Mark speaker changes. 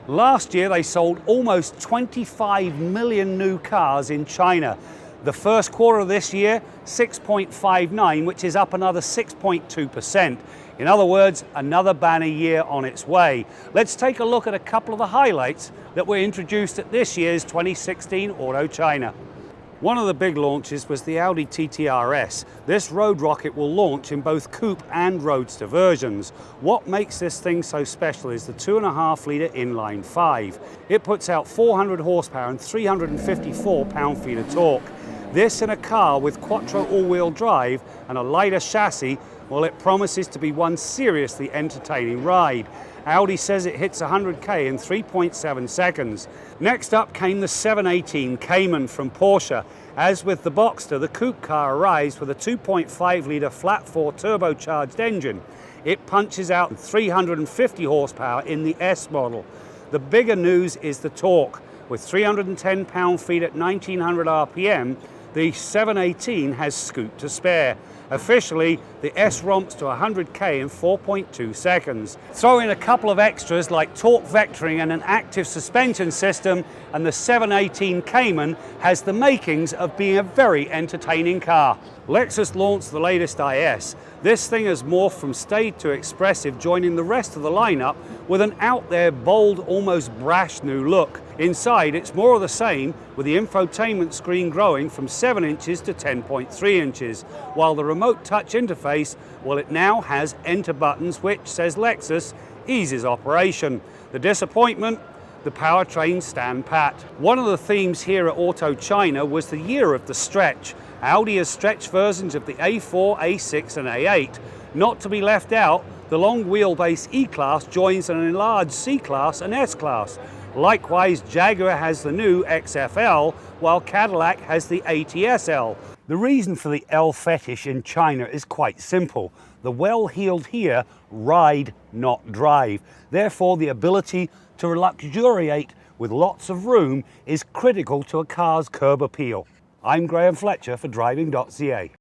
Speaker 1: Last year they sold almost 25 million new cars in China. The first quarter of this year, 6.59, which is up another 6.2%. In other words, another banner year on its way. Let's take a look at a couple of the highlights that were introduced at this year's 2016 Auto China. One of the big launches was the Audi TT RS. This road rocket will launch in both coupe and roadster versions. What makes this thing so special is the 2.5 litre inline 5. It puts out 400 horsepower and 354 pound-feet of torque. This in a car with quattro all-wheel drive and a lighter chassis, well, it promises to be one seriously entertaining ride. Audi says it hits 100k in 3.7 seconds. Next up came the 718 Cayman from Porsche. As with the Boxster, the coupe car arrives with a 2.5 litre flat-4 turbocharged engine. It punches out 350 horsepower in the S model. The bigger news is the torque. With 310 pound-feet at 1900 RPM, the 718 has scoot to spare. Officially, the S romps to 100k in 4.2 seconds. Throw in a couple of extras like torque vectoring and an active suspension system, and the 718 Cayman has the makings of being a very entertaining car. Lexus launched the latest IS. This thing has morphed from staid to expressive, joining the rest of the lineup with an out there, bold, almost brash new look. Inside, it's more of the same, with the infotainment screen growing from 7 inches to 10.3 inches, while the remote touch interface, well, it now has enter buttons, which, says Lexus, eases operation. The disappointment? The powertrains stand pat. One of the themes here at Auto China was the year of the stretch. Audi has stretched versions of the A4, A6 and A8. Not to be left out, the long wheelbase E-Class joins an enlarged C-Class and S-Class. Likewise, Jaguar has the new XFL, while Cadillac has the ATS-L. The reason for the L fetish in China is quite simple. The well-heeled here ride, not drive. Therefore, the ability to luxuriate with lots of room is critical to a car's curb appeal. I'm Graham Fletcher for Driving.ca.